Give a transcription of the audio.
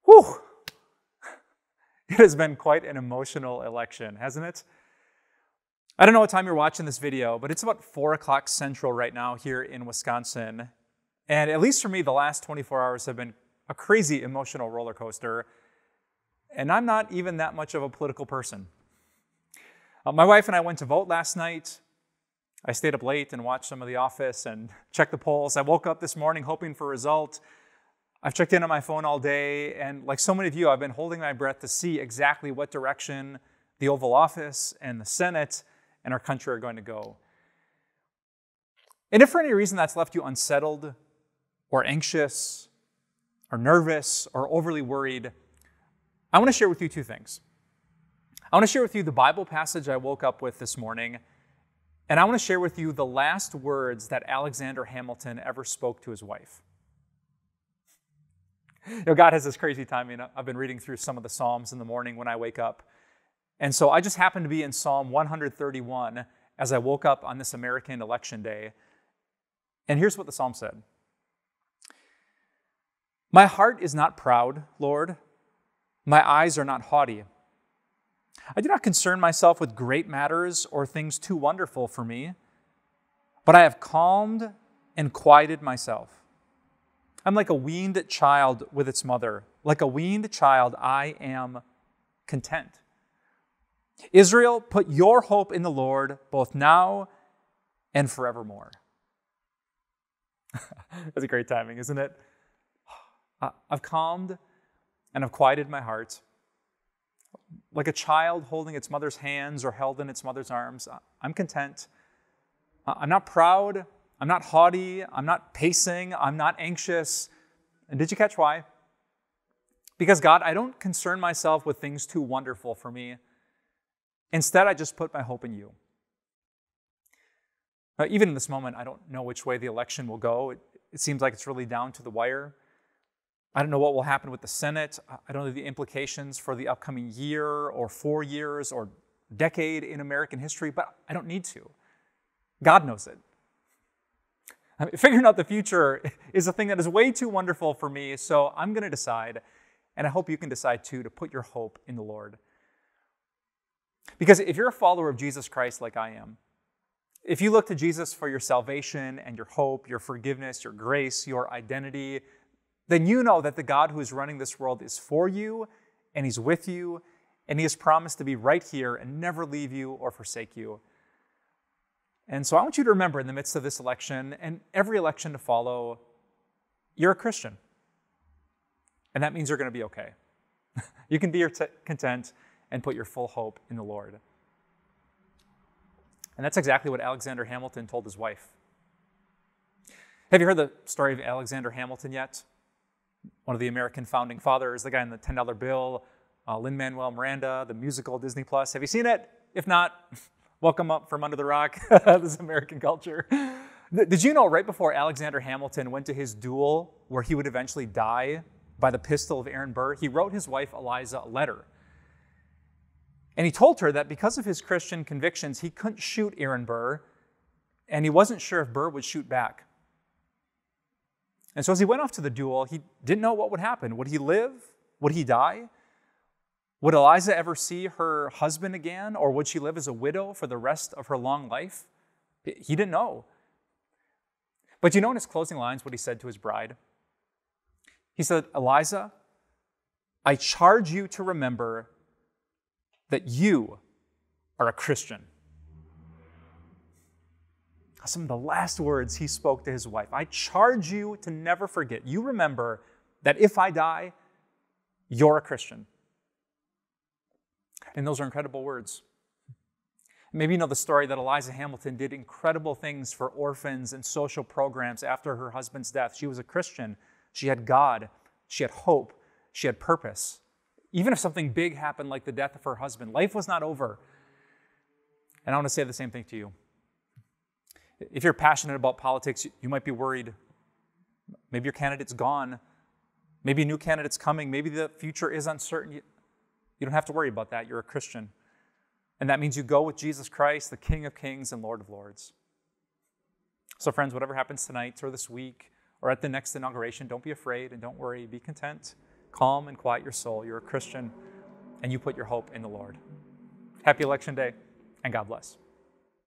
Whew! It has been quite an emotional election, hasn't it? I don't know what time you're watching this video, but it's about 4 o'clock Central right now here in Wisconsin. And at least for me, the last 24 hours have been a crazy emotional roller coaster. And I'm not even that much of a political person. My wife and I went to vote last night. I stayed up late and watched some of The Office and checked the polls. I woke up this morning hoping for a result. I've checked in on my phone all day, and like so many of you, I've been holding my breath to see exactly what direction the Oval Office and the Senate and our country are going to go. And if for any reason that's left you unsettled or anxious or nervous or overly worried, I want to share with you 2 things. I want to share with you the Bible passage I woke up with this morning, and I want to share with you the last words that Alexander Hamilton ever spoke to his wife. You know, God has this crazy timing. I've been reading through some of the Psalms in the morning when I wake up. And so I just happened to be in Psalm 131 as I woke up on this American election day. And here's what the Psalm said. My heart is not proud, Lord. My eyes are not haughty. I do not concern myself with great matters or things too wonderful for me, but I have calmed and quieted myself. I'm like a weaned child with its mother. Like a weaned child, I am content. Israel, put your hope in the Lord, both now and forevermore. That's a great timing, isn't it? I've calmed and I've quieted my heart. Like a child holding its mother's hands or held in its mother's arms, I'm content. I'm not proud. I'm not haughty, I'm not pacing, I'm not anxious. And did you catch why? Because God, I don't concern myself with things too wonderful for me. Instead, I just put my hope in you. Now, even in this moment, I don't know which way the election will go. It seems like it's really down to the wire. I don't know what will happen with the Senate. I don't know the implications for the upcoming year or 4 years or decade in American history, but I don't need to. God knows it. Figuring out the future is a thing that is way too wonderful for me, so I'm going to decide, and I hope you can decide too, to put your hope in the Lord. Because if you're a follower of Jesus Christ like I am, if you look to Jesus for your salvation and your hope, your forgiveness, your grace, your identity, then you know that the God who is running this world is for you, and He's with you, and He has promised to be right here and never leave you or forsake you. And so I want you to remember in the midst of this election and every election to follow, you're a Christian. And that means you're going to be okay. You can be content and put your full hope in the Lord. And that's exactly what Alexander Hamilton told his wife. Have you heard the story of Alexander Hamilton yet? One of the American founding fathers, the guy in the $10 bill, Lin-Manuel Miranda, the musical Disney Plus. Have you seen it? If not, welcome up from under the rock. This is American culture. Did you know right before Alexander Hamilton went to his duel where he would eventually die by the pistol of Aaron Burr, he wrote his wife Eliza a letter. And he told her that because of his Christian convictions, he couldn't shoot Aaron Burr, and he wasn't sure if Burr would shoot back. And so as he went off to the duel, he didn't know what would happen. Would he live? Would he die? Would Eliza ever see her husband again, or would she live as a widow for the rest of her long life? He didn't know. But you know in his closing lines what he said to his bride? He said, Eliza, I charge you to remember that you are a Christian. Some of the last words he spoke to his wife. I charge you to never forget. You remember that if I die, you're a Christian. And those are incredible words. Maybe you know the story that Eliza Hamilton did incredible things for orphans and social programs after her husband's death. She was a Christian. She had God. She had hope. She had purpose. Even if something big happened like the death of her husband, life was not over. And I want to say the same thing to you. If you're passionate about politics, you might be worried. Maybe your candidate's gone. Maybe a new candidate's coming. Maybe the future is uncertain. You don't have to worry about that. You're a Christian. And that means you go with Jesus Christ, the King of Kings and Lord of Lords. So friends, whatever happens tonight or this week or at the next inauguration, don't be afraid and don't worry. Be content calm and quiet your soul. You're a Christian, and you put your hope in the Lord. Happy Election Day, and God bless.